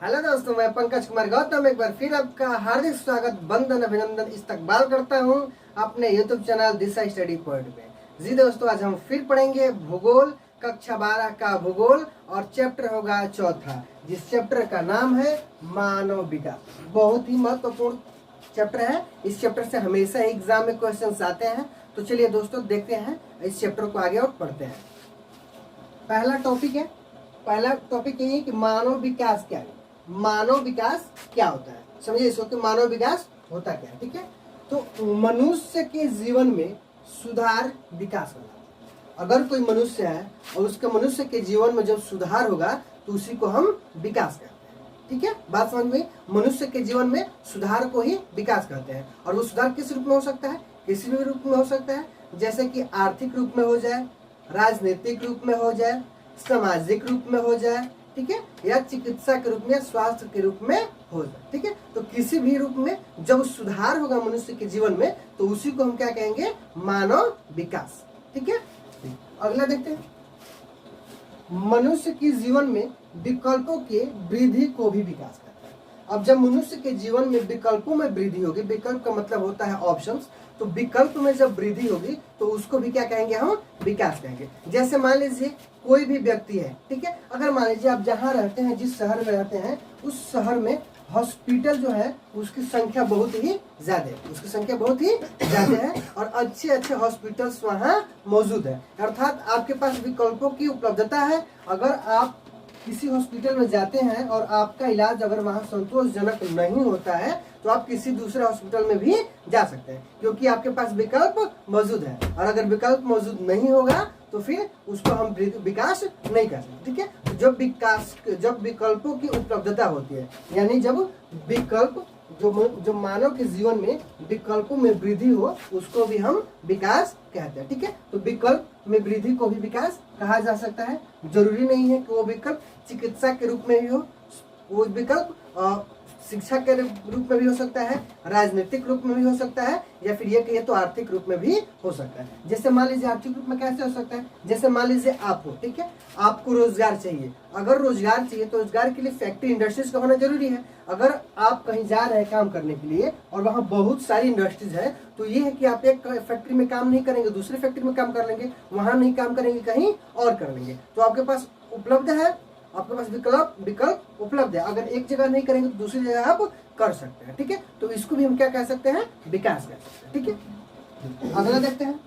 Hello दोस्तों, मैं पंकज कुमार गौतम एक बार फिर आपका हार्दिक स्वागत, वंदन, अभिनंदन, इस्तकबाल करता हूं अपने यूट्यूब चैनल दिशा स्टडी पॉइंट में। जी दोस्तों, आज हम फिर पढ़ेंगे भूगोल, कक्षा 12 का भूगोल और चैप्टर होगा चौथा, जिस चैप्टर का नाम है मानव विकास। बहुत ही महत्वपूर्ण चैप्टर है। इस चैप्टर से हमेशा एग्जाम में क्वेश्चन आते हैं। तो चलिए दोस्तों, देखते हैं इस चैप्टर को आगे और पढ़ते हैं। पहला टॉपिक यही है कि मानव विकास क्या है। मानव विकास क्या होता है, समझिए इसको कि मानव विकास होता क्या है। ठीक है, तो मनुष्य के जीवन में सुधार विकास होगा। अगर कोई मनुष्य है और उसके मनुष्य के जीवन में जब सुधार होगा तो उसी को हम विकास कहते हैं। ठीक है, बात समझ में। मनुष्य के जीवन में सुधार को ही विकास कहते हैं। और वो सुधार किस रूप में हो सकता है? किसी भी रूप में हो सकता है, जैसे कि आर्थिक रूप में हो जाए, राजनीतिक रूप में हो जाए, सामाजिक रूप में हो जाए, ठीक है, या चिकित्सा के रूप में, स्वास्थ्य के रूप में हो जाए। ठीक है, तो किसी भी रूप में जब सुधार होगा मनुष्य के जीवन में तो उसी को हम क्या कहेंगे? मानव विकास। ठीक है, अगला देखते हैं। मनुष्य के जीवन में विकल्पों के वृद्धि को भी विकास करता है। अब जब मनुष्य के जीवन में विकल्पों में वृद्धि होगी, विकल्प का मतलब होता है ऑप्शंस, तो विकल्प में जब वृद्धि होगी तो उसको भी क्या कहेंगे? हम विकास कहेंगे। जैसे मान लीजिए कोई भी व्यक्ति है, ठीक है, अगर मान लीजिए आप जहाँ रहते हैं, जिस शहर में रहते हैं, उस शहर में हॉस्पिटल जो है उसकी संख्या बहुत ही ज्यादा है, और अच्छे अच्छे हॉस्पिटल्स वहाँ मौजूद है। अर्थात आपके पास विकल्पों की उपलब्धता है। अगर आप किसी हॉस्पिटल में जाते हैं और आपका इलाज अगर वहाँ संतोषजनक नहीं होता है तो आप किसी दूसरे हॉस्पिटल में भी जा सकते हैं, क्योंकि आपके पास विकल्प मौजूद है। और अगर विकल्प मौजूद नहीं होगा तो फिर उसको हम विकास नहीं कर सकते। ठीक है, तो जब विकल्पों की उपलब्धता होती है, यानी जब विकल्प जो मानव के जीवन में विकल्पों में वृद्धि हो, उसको भी हम विकास कहते हैं। ठीक है, तो विकल्प में वृद्धि को भी विकास कहा जा सकता है। जरूरी नहीं है कि वो विकल्प चिकित्सा के रूप में भी हो, वो विकल्प शिक्षा के रूप में भी हो सकता है, राजनीतिक रूप में भी हो सकता है, या फिर ये कहिए तो आर्थिक रूप में भी हो सकता है। जैसे मान लीजिए आर्थिक रूप में कैसे हो सकता है? जैसे मान लीजिए आप हो, ठीक है, आपको रोजगार चाहिए। अगर रोजगार चाहिए तो रोजगार के लिए फैक्ट्री, इंडस्ट्रीज का होना जरूरी है। अगर आप कहीं जा रहे हैं काम करने के लिए और वहाँ बहुत सारी इंडस्ट्रीज है, तो ये है कि आप एक फैक्ट्री में काम नहीं करेंगे, दूसरी फैक्ट्री में काम कर लेंगे, वहाँ नहीं काम करेंगे, कहीं और कर लेंगे। तो आपके पास उपलब्ध है, आपके पास विकल्प उपलब्ध है। अगर एक जगह नहीं करेंगे तो दूसरी जगह आप कर सकते हैं। ठीक है, तो इसको भी हम क्या कह सकते हैं? विकास कह सकते हैं। ठीक है, अगला देखते हैं।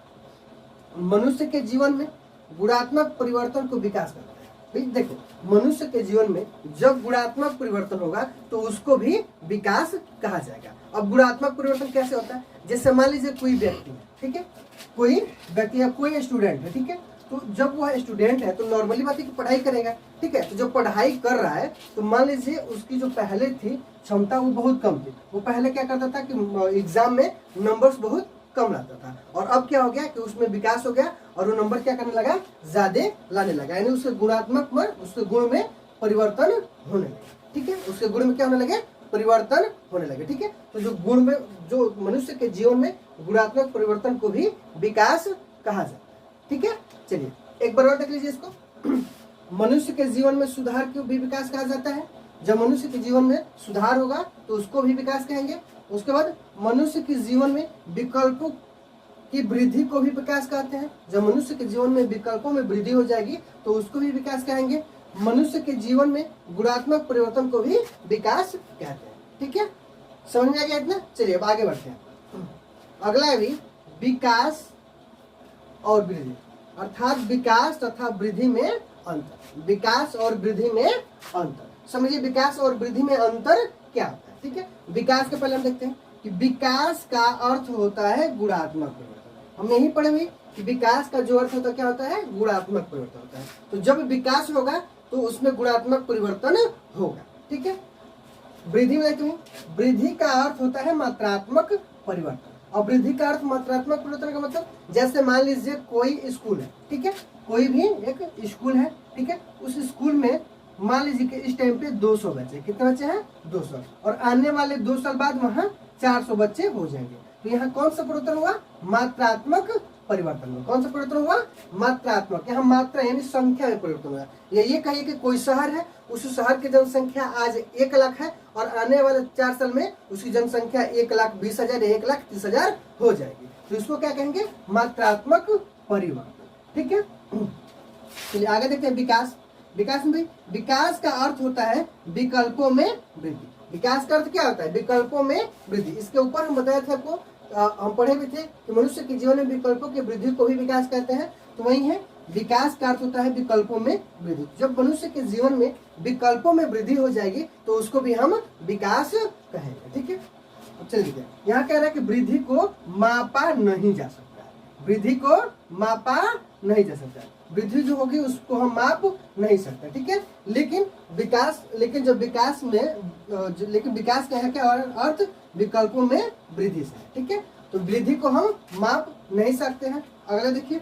मनुष्य के जीवन में गुणात्मक परिवर्तन को विकास करता है। भाई देखो, मनुष्य के जीवन में जब गुणात्मक परिवर्तन होगा तो उसको भी विकास कहा जाएगा। अब गुणात्मक परिवर्तन कैसे होता है? जैसे मान लीजिए कोई व्यक्ति है, ठीक है, कोई व्यक्ति या कोई स्टूडेंट है, ठीक है, तो जब वह स्टूडेंट है तो नॉर्मली बात है कि पढ़ाई करेगा। ठीक है, तो जब पढ़ाई कर रहा है तो मान लीजिए उसकी जो पहले थी क्षमता वो बहुत कम थी। वो पहले क्या करता था कि एग्जाम में नंबर्स बहुत कम लाता था, और अब क्या हो गया कि उसमें विकास हो गया और वो नंबर क्या करने लगा? ज्यादा लाने लगा, यानी उसके उसके गुण में परिवर्तन होने लगे। ठीक है, उसके गुण में क्या होने लगे? परिवर्तन होने लगे। ठीक है, तो जो गुण में, जो मनुष्य के जीवन में गुणात्मक परिवर्तन को भी विकास कहा जाता है। ठीक है, चलिए एक बार और देख लीजिए इसको। मनुष्य के जीवन में सुधार को भी विकास कहा जाता है। जब मनुष्य के जीवन में सुधार होगा तो उसको भी विकास कहेंगे। उसके बाद मनुष्य के जीवन में विकल्पों की वृद्धि को भी विकास कहते हैं। जब मनुष्य के जीवन में विकल्पों में वृद्धि हो जाएगी तो उसको भी विकास कहेंगे। मनुष्य के जीवन में गुणात्मक परिवर्तन को भी विकास कहते हैं। ठीक है, समझ में आ गया इतना? चलिए अब आगे बढ़ते हैं। अगला है भी विकास और वृद्धि, अर्थात विकास तथा वृद्धि में अंतर। विकास और वृद्धि में अंतर, समझिए विकास और वृद्धि में अंतर क्या होता है। ठीक है, विकास के पहले हम देखते हैं कि विकास का अर्थ होता है गुणात्मक परिवर्तन। हम यही पढ़े हुए कि विकास का जो अर्थ होता है क्या होता है? गुणात्मक परिवर्तन होता है। तो जब विकास होगा तो उसमें गुणात्मक परिवर्तन होगा। ठीक है, वृद्धि में देखते हैं, वृद्धि का अर्थ होता है मात्रात्मक परिवर्तन। और वृद्धि का अर्थ मात्रात्मक परिवर्तन का मतलब, जैसे मान लीजिए कोई स्कूल है, ठीक है, कोई भी एक स्कूल है, ठीक है, उस स्कूल में मान लीजिए कि इस टाइम पे 200 बच्चे, कितने बच्चे हैं? 200, और आने वाले 2 साल बाद वहाँ 400 बच्चे हो जाएंगे। तो यहाँ कौन सा परिवर्तन हुआ? मात्रात्मक परिवर्तन हुआ। कौन सा परिवर्तन हुआ? मात्रात्मक। यहाँ मात्रा यानी संख्या में परिवर्तन हुआ। ये कहिए कि कोई शहर है, उस शहर की जनसंख्या आज 1 लाख है और आने वाले 4 साल में उसकी जनसंख्या 1,20,000 या 1,30,000 हो जाएगी। तो इसको क्या कहेंगे? मात्रात्मक परिवर्तन। ठीक है, चलिए आगे देखते हैं विकास। विकास में विकास का अर्थ होता है विकल्पों में वृद्धि। विकास का अर्थ क्या होता है? विकल्पों में वृद्धि। इसके ऊपर हम बताए थे आपको, हम पढ़े भी थे कि मनुष्य के जीवन में विकल्पों की वृद्धि को भी विकास कहते हैं। तो वही है, विकास का अर्थ होता है विकल्पों में वृद्धि। जब मनुष्य के जीवन में विकल्पों में वृद्धि हो जाएगी तो उसको भी हम विकास कहेंगे। ठीक है, चलिए यहाँ कह रहा है कि वृद्धि को मापा नहीं जा सकता। वृद्धि को मापा नहीं जा सकता। वृद्धि जो होगी उसको हम माप नहीं सकते। ठीक है, लेकिन जब विकास में लेकिन विकास का है क्या अर्थ? विकल्पों में वृद्धि से। ठीक है, तो वृद्धि को हम माप नहीं सकते हैं। अगला देखिए,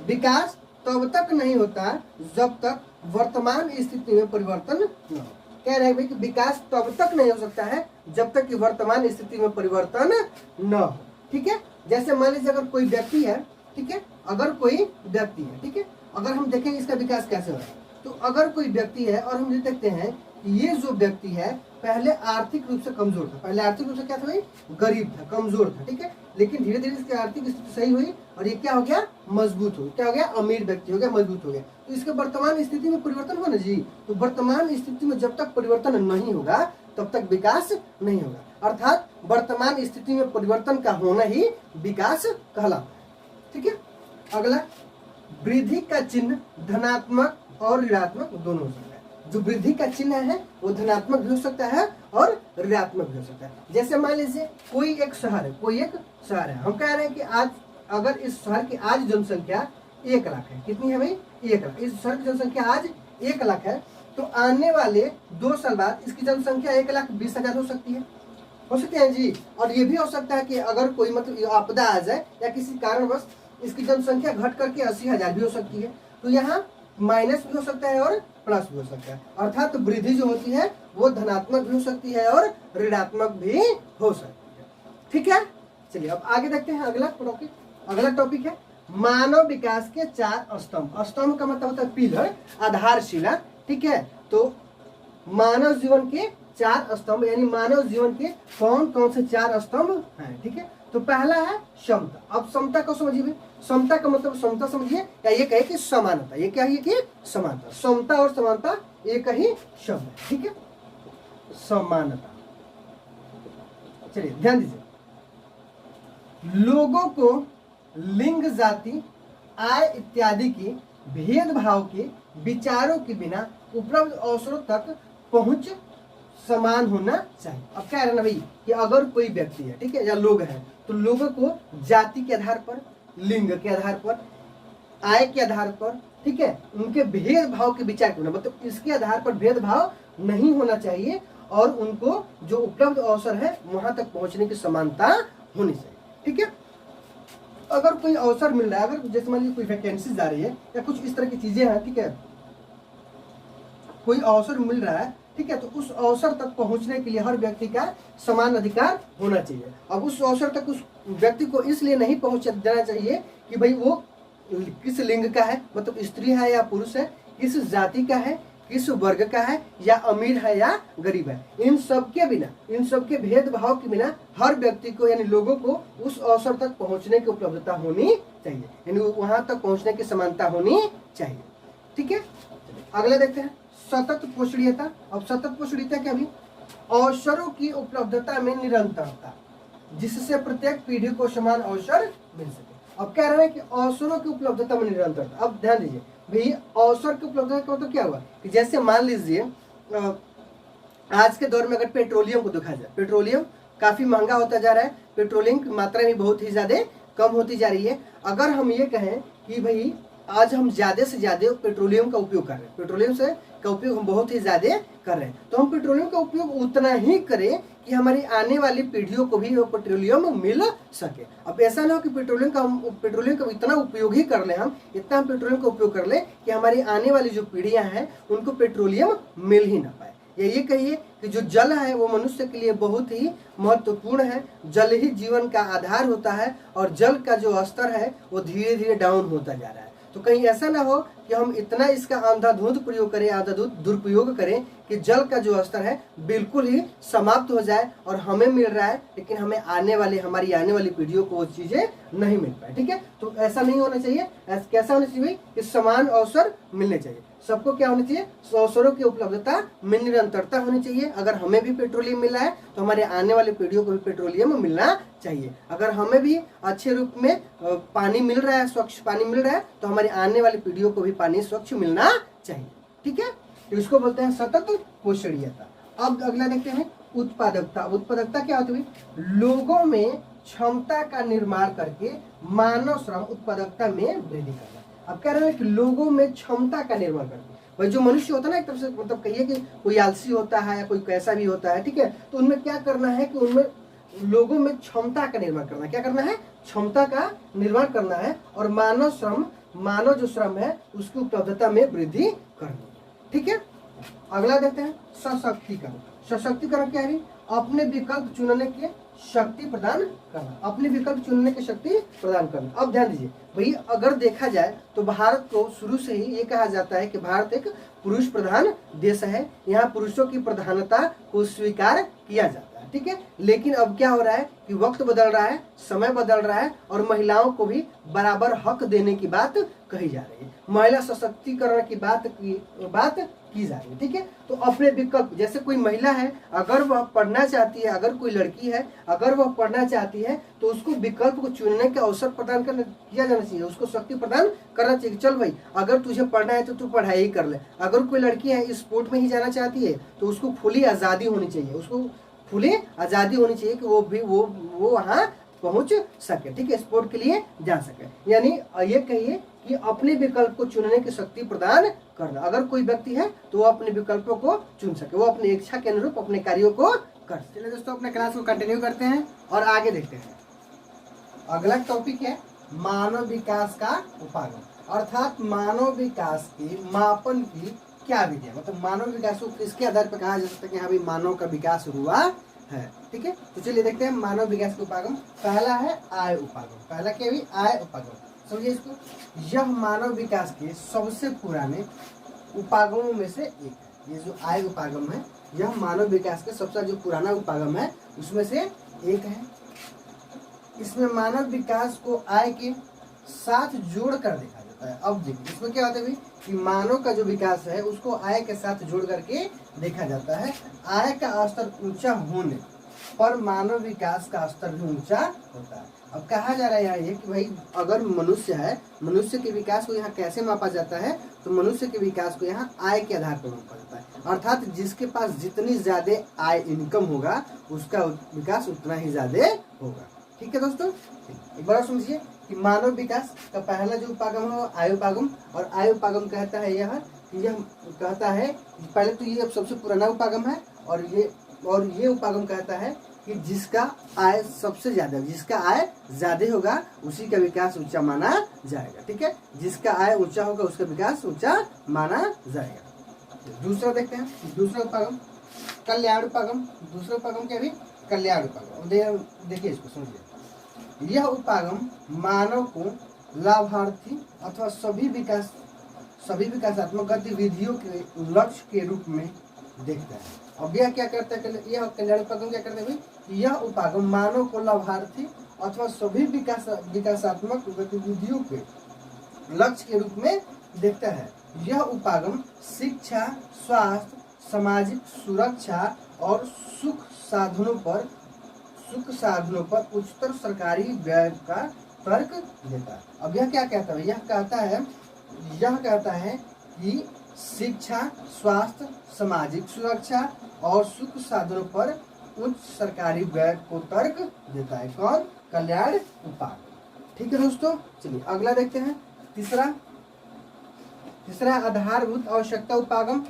विकास तब तक नहीं होता जब तक वर्तमान स्थिति में परिवर्तन न हो। कह रहे हैं भाई कि विकास तब तक नहीं हो सकता है जब तक कि वर्तमान स्थिति में परिवर्तन न हो। ठीक है, जैसे मान लीजिए अगर कोई व्यक्ति है, ठीक है, अगर कोई व्यक्ति है, ठीक है, अगर हम देखेंगे इसका विकास कैसे हो रहा है, तो अगर कोई व्यक्ति है और हम ये देखते हैं कि ये जो व्यक्ति है पहले आर्थिक रूप से कमजोर था। पहले आर्थिक रूप से क्या था भाई? गरीब था, कमजोर था। ठीक है, लेकिन धीरे धीरे इसकी आर्थिक स्थिति सही हुई और ये क्या हो गया? मजबूत हो गया। क्या हो गया? अमीर व्यक्ति हो गया, मजबूत हो गया। तो इसके वर्तमान स्थिति में परिवर्तन हुआ ना जी। तो वर्तमान स्थिति में जब तक परिवर्तन नहीं होगा तब तक विकास नहीं होगा। अर्थात वर्तमान स्थिति में परिवर्तन का होना ही विकास कहलाता है। ठीक है, अगला, वृद्धि का चिन्ह धनात्मक और ऋणात्मक दोनों हो सकता है। जो वृद्धि का चिन्ह है वो धनात्मक भी हो सकता है और ऋणात्मक भी हो सकता है। जैसे मान लीजिए कोई एक शहर है, हम कह रहे हैं कि आज अगर इस शहर की आज जनसंख्या 1 लाख है। कितनी है भाई? 1 लाख। इस शहर की जनसंख्या आज 1 लाख है, तो आने वाले 2 साल बाद इसकी जनसंख्या 1,20,000 हो सकती है जी। और ये भी हो सकता है कि अगर कोई मतलब आपदा आ जाए या किसी कारणवश इसकी जनसंख्या घट करके 80,000 भी हो सकती है। तो यहाँ माइनस भी हो सकता है और प्लस भी हो सकता है। अर्थात वृद्धि जो होती है वो धनात्मक भी हो सकती है और ऋणात्मक भी हो सकती है। ठीक है, चलिए अब आगे देखते हैं अगला टॉपिक है मानव विकास के 4 स्तंभ। स्तंभ का मतलब होता है पिलर, आधारशिला। ठीक है, तो मानव जीवन के 4 स्तंभ यानी मानव जीवन के कौन कौन से 4 स्तंभ हैं। ठीक है, तो पहला है समता। अब समता को समझिए भाई। समता का मतलब समता समझिए या ये कहे कि समानता। ये क्या है कि समानता। समता और समानता एक ही शब्द है। ठीक है, समानता। चलिए ध्यान दीजिए, लोगों को लिंग, जाति, आय इत्यादि की भेदभाव के विचारों के बिना उपलब्ध अवसरों तक पहुंच समान होना चाहिए। अब क्या है ना भाई कि अगर कोई व्यक्ति है, ठीक है, या लोग हैं, तो लोगों को जाति के आधार पर, लिंग के आधार पर, आय के आधार पर, ठीक है, उनके भेदभाव के विचार के बिना, मतलब इसके आधार पर भेदभाव नहीं होना चाहिए और उनको जो उपलब्ध अवसर है वहां तक पहुंचने की समानता होनी चाहिए। ठीक है, अगर कोई अवसर मिल रहा है, अगर जैसे मान लीजिए कोई वैकेंसी आ रही है या कुछ इस तरह की चीजें हैं, ठीक है, कोई अवसर मिल रहा है, ठीक है, तो उस अवसर तक पहुंचने के लिए हर व्यक्ति का समान अधिकार होना चाहिए। अब उस अवसर तक उस व्यक्ति को इसलिए नहीं पहुंच देना चाहिए कि भाई वो किस लिंग का है, मतलब स्त्री है या पुरुष है, किस जाति का है, किस वर्ग का है, या अमीर है या गरीब है। इन सब के बिना, इन सब के भेदभाव के बिना हर व्यक्ति को यानी लोगों को उस अवसर तक पहुंचने की उपलब्धता होनी चाहिए, यानी वहां तक पहुंचने की समानता होनी चाहिए। ठीक है, अगले देखते हैं सतत पोषणीयता। अब सतत पोषणीयता क्या भी? अवसरों की उपलब्धता में निरंतरता, जिससे प्रत्येक पीढ़ी को समान अवसर मिल सके। अब कह रहे हैं कि अवसरों की उपलब्धता में निरंतरता। अब ध्यान दीजिए भाई, अवसर की उपलब्धता का मतलब क्या हुआ कि जैसे मान लीजिए आज के दौर में अगर पेट्रोलियम को देखा जाए, पेट्रोलियम काफी महंगा होता जा रहा है, पेट्रोलियम की मात्रा भी बहुत ही ज्यादा कम होती जा रही है। अगर हम ये कहें कि भाई आज हम ज्यादा से ज्यादा पेट्रोलियम का उपयोग कर रहे हैं, पेट्रोलियम से का उपयोग हम बहुत ही ज्यादा कर रहे हैं, तो हम पेट्रोलियम का उपयोग उतना ही करें कि हमारी आने वाली पीढ़ियों को भी वो पेट्रोलियम मिल सके। अब ऐसा ना हो कि पेट्रोलियम का इतना उपयोग ही कर ले, हम पेट्रोलियम का उपयोग कर ले कि हमारी आने वाली जो पीढ़ियां हैं उनको पेट्रोलियम मिल ही ना पाए। या ये कहिए कि जो जल है वो मनुष्य के लिए बहुत ही महत्वपूर्ण है। जल ही जीवन का आधार होता है और जल का जो स्तर है वो धीरे धीरे डाउन होता जा रहा है। तो कहीं ऐसा ना हो कि हम इतना इसका अंधाधुंध प्रयोग करें, अंधाधुंध दुरुपयोग करें कि जल का जो स्तर है बिल्कुल ही समाप्त हो जाए और हमें मिल रहा है लेकिन हमें हमारी आने वाली पीढ़ियों को वो चीजें नहीं मिल पाए। ठीक है, तो ऐसा नहीं होना चाहिए। कैसा होना चाहिए कि समान अवसर मिलने चाहिए। सबको क्या होना चाहिए, अवसरों की उपलब्धता में निरंतरता होनी चाहिए। अगर हमें भी पेट्रोलियम मिला है तो हमारे आने वाली पीढ़ियों को भी पेट्रोलियम मिलना चाहिए। अगर हमें भी अच्छे रूप में पानी मिल रहा है, स्वच्छ पानी मिल रहा है, तो हमारी आने वाली पीढ़ियों को भी पानी स्वच्छ मिलना चाहिए। ठीक है, तो इसको बोलते हैं सतत पोषणीयता। अब अगला देखते हैं उत्पादकता। उत्पादकता क्या होती है, लोगों में क्षमता का निर्माण करके मानव श्रम उत्पादकता में वृद्धि करना। अब कह रहे हैं कि लोगों में क्षमता का निर्माण करके, भाई जो मनुष्य होता है ना, एक तरफ से मतलब कहिए कि कोई आलसी होता है या कोई कैसा भी होता है, ठीक है, तो उनमें क्या करना है कि उनमें लोगों में क्षमता का निर्माण करना। क्या करना है, क्षमता का निर्माण करना है और मानव जो श्रम है उसकी उपलब्धता में वृद्धि करनी। ठीक है, अगला देखते हैं सशक्तिकरण। सशक्तिकरण क्या है, अपने विकल्प चुनने की शक्ति प्रदान करना। अपने विकल्प चुनने की शक्ति प्रदान करना। अब ध्यान दीजिए भाई, अगर देखा जाए तो भारत को शुरू से ही ये कहा जाता है कि भारत एक पुरुष प्रधान देश है। यहाँ पुरुषों की प्रधानता को स्वीकार किया जाता है। ठीक है, लेकिन अब क्या हो रहा है कि वक्त बदल रहा है, समय बदल रहा है और महिलाओं को भी बराबर हक देने की बात कही जा रही है। महिला सशक्तिकरण की बात की जा रही है। ठीक है, तो अपने विकल्प, जैसे कोई महिला है, अगर वह पढ़ना चाहती है, अगर कोई लड़की है अगर वह पढ़ना चाहती है तो उसको विकल्प को चुनने का अवसर प्रदान किया जाना चाहिए, उसको शक्ति प्रदान करना चाहिए। चल भाई, अगर तुझे पढ़ना है तो तू पढ़ाई ही कर ले। अगर कोई लड़की है स्पोर्ट में ही जाना चाहती है तो उसको खुली आज़ादी होनी चाहिए, उसको खुली आज़ादी होनी चाहिए कि वो वहाँ पहुँच सके। ठीक है, स्पोर्ट के लिए जा सके। यानी ये कहिए कि अपने विकल्प को चुनने की शक्ति प्रदान करना। अगर कोई व्यक्ति है तो वो अपने विकल्पों को चुन सके, वो अपनी इच्छा के अनुरूप अपने कार्यों को कर सके। चलिए दोस्तों, अपने क्लास को कंटिन्यू करते हैं और आगे देखते हैं। अगला टॉपिक है मानव विकास का उपागम, अर्थात मानव विकास के मापन की क्या विधि है। मतलब मानव विकास को किसके आधार पर कहा जा सकता है कि हाँ भाई मानव का विकास हुआ है। ठीक है, तो चलिए देखते हैं मानव विकास का उपागम। पहला है आय उपागम। पहला क्या भी, आय उपागम। समझिए इसको, यह मानव विकास के सबसे पुराने उपागमों में से एक है। ये जो आय उपागम है यह मानव विकास का सबसे जो पुराना उपागम है उसमें से एक है। इसमें मानव विकास को आय के साथ जोड़ कर देखा जाता है। अब देखिए इसमें क्या होता है भाई कि मानव का जो विकास है उसको आय के साथ जोड़ करके देखा जाता है। आय का स्तर ऊंचा होने पर मानव विकास का स्तर भी ऊंचा होता है। अब कहा जा रहा है ये कि भाई अगर मनुष्य है, मनुष्य के विकास को यहाँ कैसे मापा जाता है, तो मनुष्य के विकास को यहाँ आय के आधार पर मापा जाता है। अर्थात जिसके पास जितनी ज्यादा आय इनकम होगा उसका विकास उतना ही ज्यादा होगा। ठीक है दोस्तों, एक बार समझिए कि मानव विकास का पहला जो उपागम है आय उपागम, और आय उपागम कहता है यह कहता है पहले तो ये सबसे पुराना उपागम है और ये उपागम कहता है कि जिसका आय सबसे ज्यादा, जिसका आय ज्यादा होगा उसी का विकास ऊंचा माना जाएगा। ठीक है, जिसका आय ऊंचा होगा उसका विकास ऊंचा माना जाएगा। दूसरा देखते हैं, दूसरा उपागम कल्याण उपागम। दूसरा उपागम क्या भी, कल्याण उपागम। देखिए इसको समझिए, यह उपागम मानव को लाभार्थी अथवा सभी विकासात्मक गतिविधियों के लक्ष्य के रूप में देखता है। अब यह क्या करता है, यह कल्याण उपागम क्या करता है कि यह उपागम मानव को लाभार्थी अथवा सभी विकासात्मक गतिविधियों के लक्ष्य के रूप में देखता है। यह उपागम शिक्षा, स्वास्थ्य, सामाजिक सुरक्षा और सुख साधनों पर उच्चतर सरकारी व्यय का तर्क देता है। अब यह क्या कहता है, यह कहता है कि शिक्षा, स्वास्थ्य, सामाजिक सुरक्षा और सुख साधनों पर उच्च सरकारी व्यय को तर्क देता है। कौन, कल्याण उपागम। ठीक है दोस्तों, चलिए अगला देखते हैं। तीसरा आधारभूत आवश्यकता उपागम।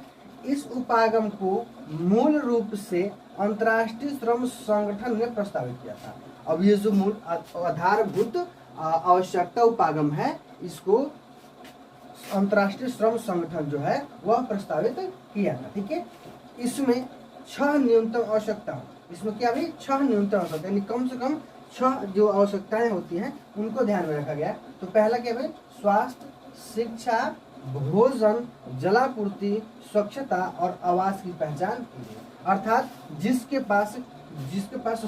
इस उपागम को मूल रूप से अंतर्राष्ट्रीय श्रम संगठन ने प्रस्तावित किया था। अब ये जो मूल आधारभूत आवश्यकता उपागम है इसको अंतर्राष्ट्रीय श्रम संगठन जो है वह प्रस्तावित किया था। ठीक है, इसमें 6 न्यूनतम आवश्यकता, इसमें क्या भी 6 न्यूनतम आवश्यकता, यानी कम से कम 6 जो आवश्यकताएं होती हैं उनको ध्यान में रखा गया। तो पहला क्या भाई, स्वास्थ्य, शिक्षा, भोजन, जलापूर्ति, स्वच्छता और आवास की पहचान की है। अर्थात जिसके पास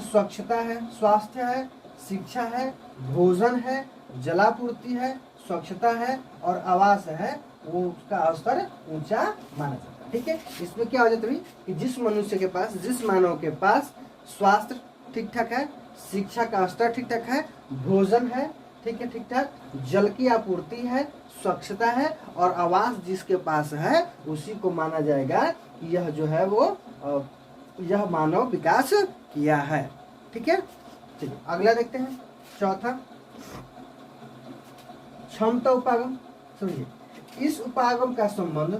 स्वच्छता है, स्वास्थ्य है, शिक्षा है, भोजन है, जलापूर्ति है, स्वच्छता है और आवास है, वो उसका स्तर ऊंचा माना जाता है। ठीक है, इसमें क्या हो जाता है कि जिस मानव के पास स्वास्थ्य ठीक ठाक है, शिक्षा का स्तर ठीक ठाक है, भोजन है ठीक है ठीक ठाक, जल की आपूर्ति है, स्वच्छता है और आवास जिसके पास है, उसी को माना जाएगा कि यह जो है वो यह मानव विकास किया है। ठीक है, चलिए अगला देखते हैं, चौथा क्षमता उपागम। समझिए, इस उपागम का संबंध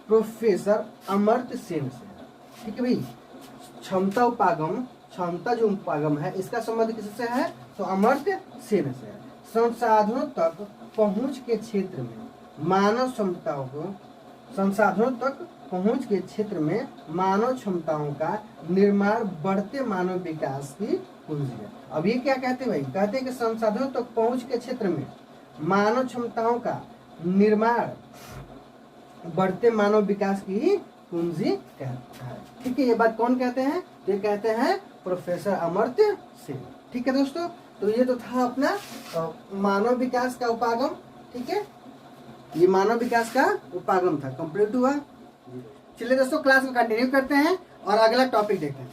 प्रोफेसर अमर्त्य सेन से है। ठीक है भाई, क्षमता जो उपागम है इसका संबंध किससे है, तो अमर्त्य सेन से है। संसाधनों तक पहुंच के क्षेत्र में मानव क्षमताओं का निर्माण बढ़ते मानव विकास की कुंजी है। अब ये क्या कहते हैं भाई, कहते हैं कि संसाधनों तक पहुंच के क्षेत्र में मानव क्षमताओं का निर्माण बढ़ते मानव विकास की कुंजी कहता है। ठीक है, ये बात कौन कहते हैं, ये कहते हैं प्रोफेसर अमर्त्य सेन। ठीक है दोस्तों, तो ये तो था अपना मानव विकास का उपागम। ठीक है, ये मानव विकास का उपागम था, कंप्लीट हुआ। चलिए दोस्तों, क्लास में कंटिन्यू करते हैं और अगला टॉपिक देखते हैं।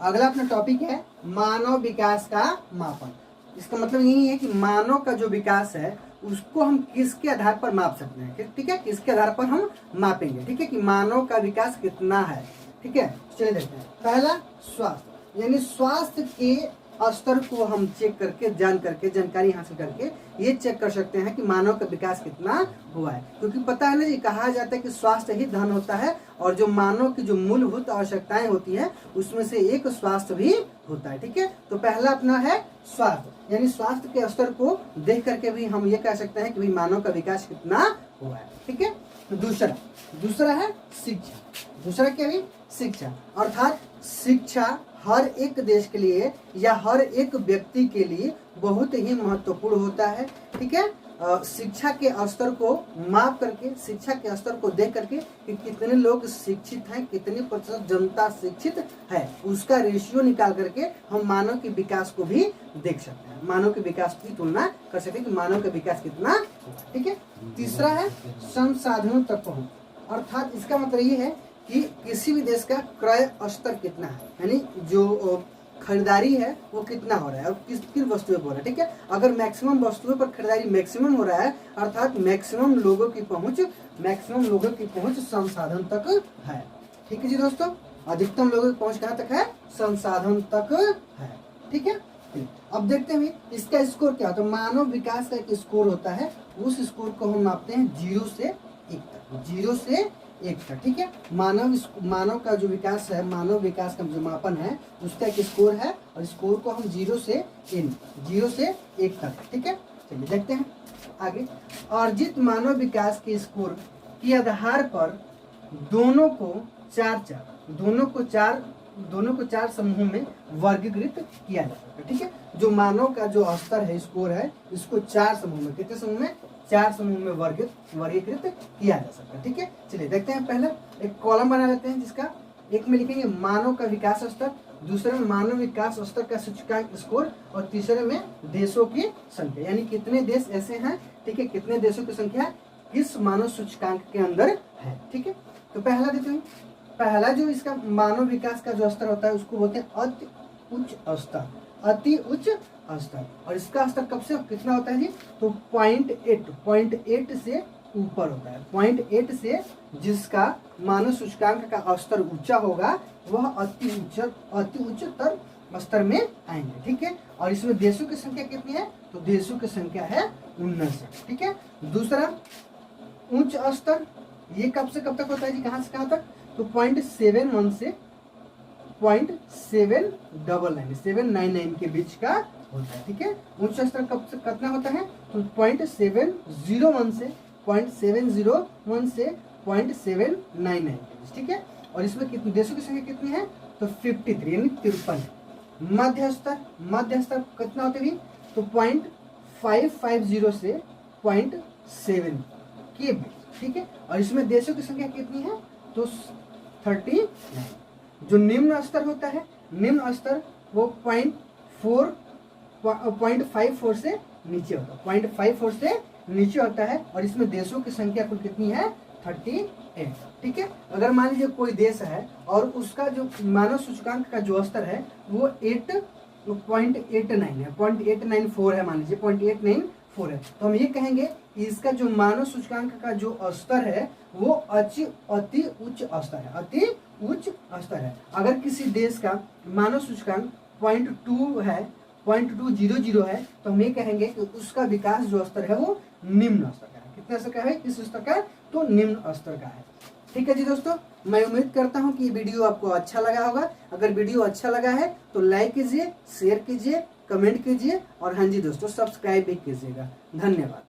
अगला अपना टॉपिक है मानव विकास का मापन। इसका मतलब यही है कि मानव का जो विकास है उसको हम किसके आधार पर माप सकते हैं। ठीक है, किसके आधार पर हम मापेंगे। ठीक है, कि मानव का विकास कितना है। ठीक है, चलिए देखते हैं। पहला स्वास्थ्य, यानी स्वास्थ्य के स्तर को हम चेक करके जानकारी हासिल करके ये चेक कर सकते हैं कि मानव का विकास कितना हुआ है। क्योंकि पता है ना जी, कहा जाता है कि स्वास्थ्य ही धन होता है और जो मानव की जो मूलभूत आवश्यकताएं होती है उसमें से एक स्वास्थ्य भी होता है। ठीक है, तो पहला अपना है स्वास्थ्य, यानी स्वास्थ्य के स्तर को देख करके भी हम ये कह सकते हैं कि भाई मानव का विकास कितना हुआ है। ठीक है, तो दूसरा है शिक्षा। दूसरा क्या है, शिक्षा। अर्थात शिक्षा हर एक देश के लिए या हर एक व्यक्ति के लिए बहुत ही महत्वपूर्ण होता है। ठीक है, शिक्षा के स्तर को माप करके, शिक्षा के स्तर को देख करके कि कितने लोग शिक्षित हैं, कितने प्रतिशत जनता शिक्षित है, उसका रेशियो निकाल करके हम मानव के विकास को भी देख सकते हैं, मानव के विकास की तुलना कर सकते हैं कि मानव का विकास कितना। ठीक है, तीसरा है संसाधनों तक पहुंच। अर्थात इसका मतलब ये है कि किसी भी देश का क्रय स्तर कितना है, यानी जो खरीदारी है वो कितना हो रहा है और किस किन वस्तुओं पर हो रहा है। ठीक है, अगर मैक्सिमम वस्तुओं पर खरीदारी मैक्सिमम हो रहा है, अर्थात मैक्सिमम लोगों की पहुंच संसाधन तक है। ठीक है जी दोस्तों, अधिकतम लोगों की पहुंच कहाँ तक है, संसाधन तक है। ठीक है, अब देखते हैं इसका स्कोर क्या होता है। मानव विकास का एक स्कोर होता है, उस स्कोर को हम मापते हैं 0 से 1 तक, 0 से 1 तक। ठीक है, मानव का जो विकास है, मानव विकास का जो मापन है उसका एक स्कोर है और स्कोर को हम 0 से 1 तक। ठीक है, चलिए देखते हैं आगे। अर्जित मानव विकास के स्कोर के आधार पर दोनों को चार समूहों में वर्गीकृत किया जा सकता है। ठीक है, जो मानव का जो स्तर है, स्कोर है, इसको 4 समूह में, कितने समूह में, 4 समूह में वर्गीकृत किया जा सकता है। ठीक है, चलिए देखते हैं। पहला एक कॉलम बना लेते हैं जिसका एक में लिखेंगे मानव का विकास स्तर, दूसरे में मानव विकास स्तर का सूचकांक स्कोर और तीसरे में देशों की संख्या, यानी कितने देश ऐसे हैं। ठीक है, कितने देशों की संख्या किस मानव सूचकांक के अंदर है। ठीक है, तो पहला देखते हैं। पहला जो इसका मानव विकास का जो स्तर होता है उसको बोलते हैं अति उच्च स्तर। और इसका स्तर कब से कितना होता है जी, तो 0.8 से ऊपर होता है। 0.8 से जिसका मानव सूचकांक का स्तर ऊंचा होगा वह अति उच्चतर स्तर में आएंगे। ठीक है, और इसमें देशों की संख्या कितनी है, तो देशों की संख्या है 19। ठीक है, दूसरा उच्च स्तर, ये कब से कब तक होता है जी, कहाँ से कहाँ तक, तो 0.71 से 0.799 के बीच का होता है। ठीक है, उच्च स्तर कब से कितना होता है, तो 0.701 से 0.799 के बीच। ठीक है, और इसमें कितनी देशों की संख्या कितनी है, तो 53 यानी 53। मध्य स्तर कितना होते भी, तो 0.550 से 0.7 के बीच, ठीक है। और इसमें देशों की संख्या कितनी है, तो 39। जो निम्न स्तर होता है, निम्न स्तर वो 0.54 से नीचे होता है, 0.54 से नीचे होता है। और इसमें देशों की संख्या कुल कितनी है, 38, ठीक है। अगर मान लीजिए कोई देश है और उसका जो मानव सूचकांक का जो स्तर है वो 0.89 है, 0.894 है, मान लीजिए 0.894 है, तो हम ये कहेंगे कि इसका जो मानव सूचकांक का जो स्तर है वो अति उच्च स्तर है, अति उच्च स्तर है। अगर किसी देश का मानव सूचकांक 0.2 है, 0.200 है, तो हम ये कहेंगे कि उसका विकास जो स्तर है वो निम्न स्तर का है। कितने स्तर का है, किस स्तर का, तो निम्न स्तर का है। ठीक है जी दोस्तों, मैं उम्मीद करता हूँ कि ये वीडियो आपको अच्छा लगा होगा। अगर वीडियो अच्छा लगा है तो लाइक कीजिए, शेयर कीजिए, कमेंट कीजिए और हाँ जी दोस्तों सब्सक्राइब भी कीजिएगा। धन्यवाद।